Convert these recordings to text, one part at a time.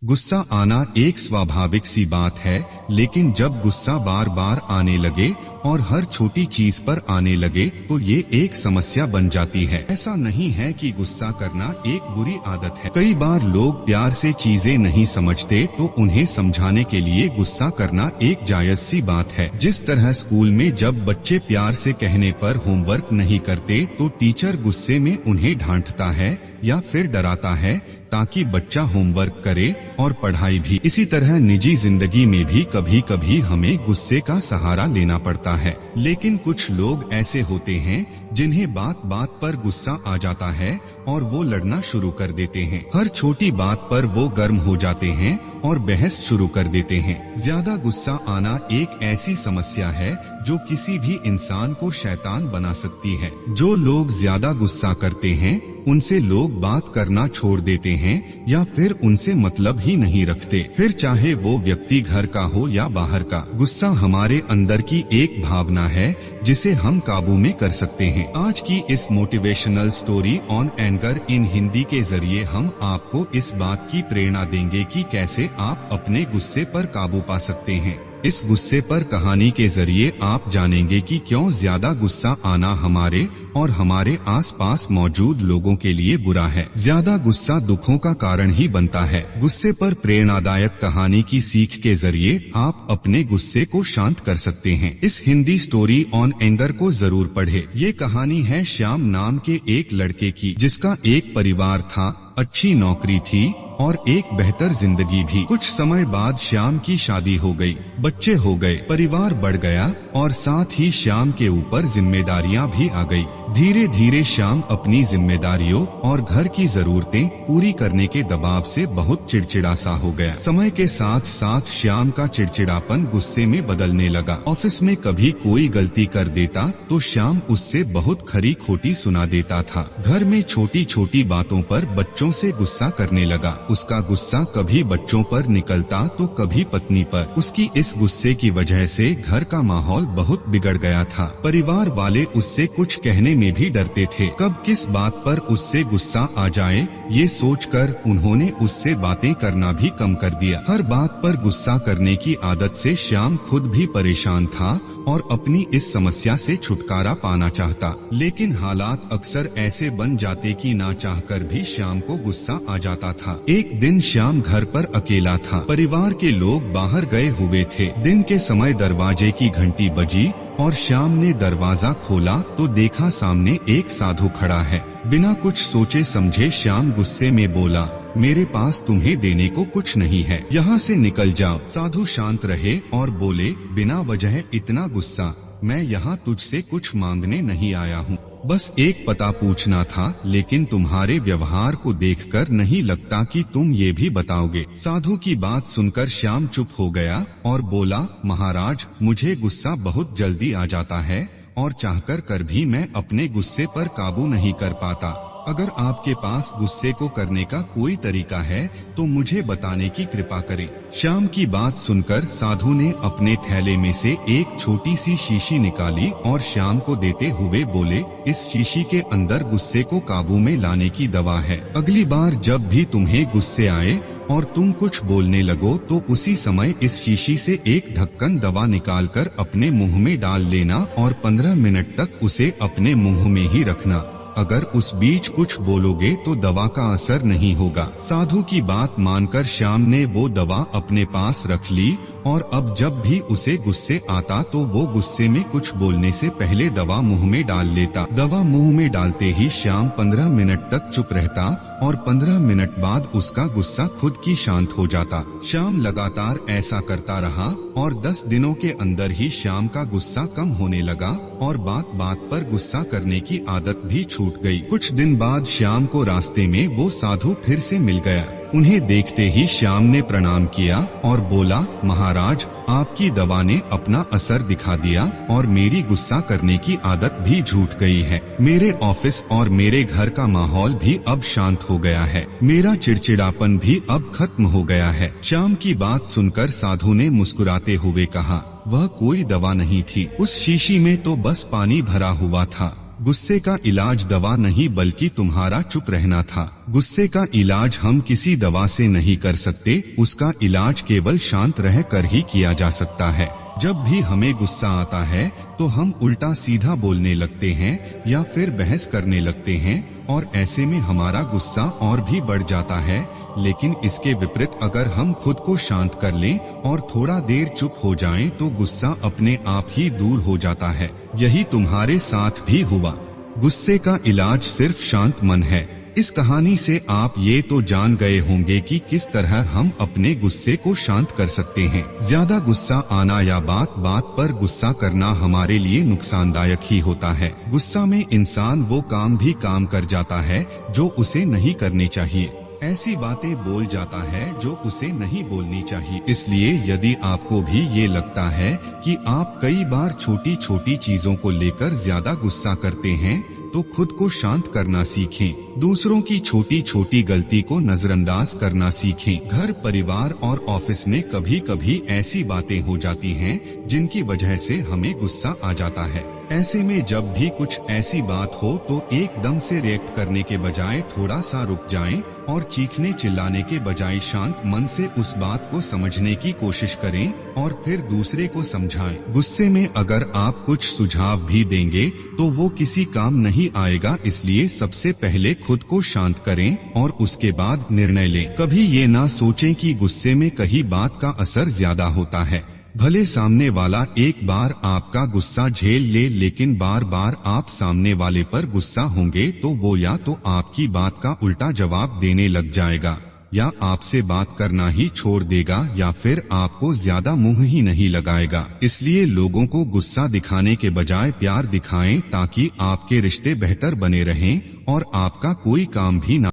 गुस्सा आना एक स्वाभाविक सी बात है, लेकिन जब गुस्सा बार बार आने लगे और हर छोटी चीज पर आने लगे तो ये एक समस्या बन जाती है। ऐसा नहीं है कि गुस्सा करना एक बुरी आदत है। कई बार लोग प्यार से चीजें नहीं समझते तो उन्हें समझाने के लिए गुस्सा करना एक जायज सी बात है। जिस तरह स्कूल में जब बच्चे प्यार से कहने पर होमवर्क नहीं करते तो टीचर गुस्से में उन्हें डांटता है या फिर डराता है ताकि बच्चा होमवर्क करे और पढ़ाई भी। इसी तरह निजी जिंदगी में भी कभी कभी हमें गुस्से का सहारा लेना पड़ता है। लेकिन कुछ लोग ऐसे होते हैं जिन्हें बात बात पर गुस्सा आ जाता है और वो लड़ना शुरू कर देते हैं। हर छोटी बात पर वो गर्म हो जाते हैं और बहस शुरू कर देते हैं। ज्यादा गुस्सा आना एक ऐसी समस्या है जो किसी भी इंसान को शैतान बना सकती है। जो लोग ज्यादा गुस्सा करते हैं उनसे लोग बात करना छोड़ देते हैं या फिर उनसे मतलब ही नहीं रखते, फिर चाहे वो व्यक्ति घर का हो या बाहर का। गुस्सा हमारे अंदर की एक भावना है जिसे हम काबू में कर सकते हैं। आज की इस motivational story on anger in Hindi के जरिए हम आपको इस बात की प्रेरणा देंगे कि कैसे आप अपने गुस्से पर काबू पा सकते हैं। इस गुस्से पर कहानी के जरिए आप जानेंगे कि क्यों ज्यादा गुस्सा आना हमारे और हमारे आसपास मौजूद लोगों के लिए बुरा है। ज्यादा गुस्सा दुखों का कारण ही बनता है। गुस्से पर प्रेरणादायक कहानी की सीख के जरिए आप अपने गुस्से को शांत कर सकते हैं। इस हिंदी स्टोरी ऑन एंगर को जरूर पढ़ें। ये कहानी है श्याम नाम के एक लड़के की, जिसका एक परिवार था, अच्छी नौकरी थी और एक बेहतर जिंदगी भी। कुछ समय बाद श्याम की शादी हो गई, बच्चे हो गए, परिवार बढ़ गया और साथ ही श्याम के ऊपर जिम्मेदारियां भी आ गई। धीरे धीरे श्याम अपनी जिम्मेदारियों और घर की जरूरतें पूरी करने के दबाव से बहुत चिड़चिड़ा सा हो गया। समय के साथ साथ श्याम का चिड़चिड़ापन गुस्से में बदलने लगा। ऑफिस में कभी कोई गलती कर देता तो श्याम उससे बहुत खरी खोटी सुना देता था। घर में छोटी छोटी बातों पर बच्चों से गुस्सा करने लगा। उसका गुस्सा कभी बच्चों पर निकलता तो कभी पत्नी पर। उसकी इस गुस्से की वजह से घर का माहौल बहुत बिगड़ गया था। परिवार वाले उससे कुछ कहने में भी डरते थे। कब किस बात पर उससे गुस्सा आ जाए ये सोचकर उन्होंने उससे बातें करना भी कम कर दिया। हर बात पर गुस्सा करने की आदत से श्याम खुद भी परेशान था और अपनी इस समस्या से छुटकारा पाना चाहता। लेकिन हालात अक्सर ऐसे बन जाते कि ना चाहकर भी श्याम को गुस्सा आ जाता था। एक दिन श्याम घर पर अकेला था। परिवार के लोग बाहर गए हुए थे। दिन के समय दरवाजे की घंटी बजी और श्याम ने दरवाजा खोला तो देखा सामने एक साधु खड़ा है। बिना कुछ सोचे समझे श्याम गुस्से में बोला, मेरे पास तुम्हें देने को कुछ नहीं है, यहाँ से निकल जाओ। साधु शांत रहे और बोले, बिना वजह इतना गुस्सा, मैं यहाँ तुझसे कुछ मांगने नहीं आया हूँ, बस एक पता पूछना था, लेकिन तुम्हारे व्यवहार को देखकर नहीं लगता कि तुम ये भी बताओगे। साधु की बात सुनकर श्याम चुप हो गया और बोला, महाराज, मुझे गुस्सा बहुत जल्दी आ जाता है और चाहकर कर भी मैं अपने गुस्से पर काबू नहीं कर पाता। अगर आपके पास गुस्से को करने का कोई तरीका है तो मुझे बताने की कृपा करें। श्याम की बात सुनकर साधु ने अपने थैले में से एक छोटी सी शीशी निकाली और श्याम को देते हुए बोले, इस शीशी के अंदर गुस्से को काबू में लाने की दवा है। अगली बार जब भी तुम्हें गुस्से आए और तुम कुछ बोलने लगो तो उसी समय इस शीशी से एक ढक्कन दवा निकालकर अपने मुंह में डाल लेना और 15 मिनट तक उसे अपने मुंह में ही रखना। अगर उस बीच कुछ बोलोगे तो दवा का असर नहीं होगा। साधु की बात मानकर श्याम ने वो दवा अपने पास रख ली और अब जब भी उसे गुस्से आता तो वो गुस्से में कुछ बोलने से पहले दवा मुंह में डाल लेता। दवा मुंह में डालते ही श्याम 15 मिनट तक चुप रहता और 15 मिनट बाद उसका गुस्सा खुद की शांत हो जाता। श्याम लगातार ऐसा करता रहा और 10 दिनों के अंदर ही श्याम का गुस्सा कम होने लगा और बात बात पर गुस्सा करने की आदत भी छूट गई। कुछ दिन बाद श्याम को रास्ते में वो साधु फिर से मिल गया। उन्हें देखते ही श्याम ने प्रणाम किया और बोला, महाराज, आपकी दवा ने अपना असर दिखा दिया और मेरी गुस्सा करने की आदत भी छूट गई है। मेरे ऑफिस और मेरे घर का माहौल भी अब शांत हो गया है। मेरा चिड़चिड़ापन भी अब खत्म हो गया है। श्याम की बात सुनकर साधु ने मुस्कुराते हुए कहा, वह कोई दवा नहीं थी, उस शीशी में तो बस पानी भरा हुआ था। गुस्से का इलाज दवा नहीं बल्कि तुम्हारा चुप रहना था। गुस्से का इलाज हम किसी दवा से नहीं कर सकते, उसका इलाज केवल शांत रह कर ही किया जा सकता है। जब भी हमें गुस्सा आता है तो हम उल्टा सीधा बोलने लगते हैं या फिर बहस करने लगते हैं और ऐसे में हमारा गुस्सा और भी बढ़ जाता है। लेकिन इसके विपरीत अगर हम खुद को शांत कर लें और थोड़ा देर चुप हो जाएं तो गुस्सा अपने आप ही दूर हो जाता है। यही तुम्हारे साथ भी हुआ। गुस्से का इलाज सिर्फ शांत मन है। इस कहानी से आप ये तो जान गए होंगे कि किस तरह हम अपने गुस्से को शांत कर सकते हैं। ज्यादा गुस्सा आना या बात बात पर गुस्सा करना हमारे लिए नुकसानदायक ही होता है। गुस्सा में इंसान वो काम भी काम कर जाता है जो उसे नहीं करने चाहिए। ऐसी बातें बोल जाता है जो उसे नहीं बोलनी चाहिए। इसलिए यदि आपको भी ये लगता है कि आप कई बार छोटी छोटी चीजों को लेकर ज्यादा गुस्सा करते हैं तो खुद को शांत करना सीखें। दूसरों की छोटी छोटी गलती को नजरअंदाज करना सीखें। घर, परिवार और ऑफिस में कभी कभी ऐसी बातें हो जाती हैं जिनकी वजह से हमें गुस्सा आ जाता है। ऐसे में जब भी कुछ ऐसी बात हो तो एकदम से रिएक्ट करने के बजाय थोड़ा सा रुक जाएं और चीखने चिल्लाने के बजाय शांत मन से उस बात को समझने की कोशिश करें और फिर दूसरे को समझाएं। गुस्से में अगर आप कुछ सुझाव भी देंगे तो वो किसी काम नहीं आएगा। इसलिए सबसे पहले खुद को शांत करें और उसके बाद निर्णय लें। कभी ये ना सोचें कि गुस्से में कहीं बात का असर ज्यादा होता है। भले सामने वाला एक बार आपका गुस्सा झेल ले, लेकिन बार बार आप सामने वाले पर गुस्सा होंगे तो वो या तो आपकी बात का उल्टा जवाब देने लग जाएगा या आपसे बात करना ही छोड़ देगा या फिर आपको ज्यादा मुंह ही नहीं लगाएगा। इसलिए लोगों को गुस्सा दिखाने के बजाय प्यार दिखाएं ताकि आपके रिश्ते बेहतर बने रहें और आपका कोई काम भी ना।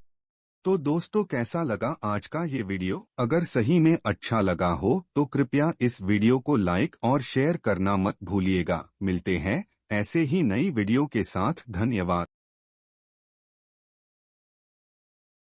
तो दोस्तों, कैसा लगा आज का ये वीडियो? अगर सही में अच्छा लगा हो तो कृपया इस वीडियो को लाइक और शेयर करना मत भूलिएगा। मिलते हैं ऐसे ही नई वीडियो के साथ। धन्यवाद।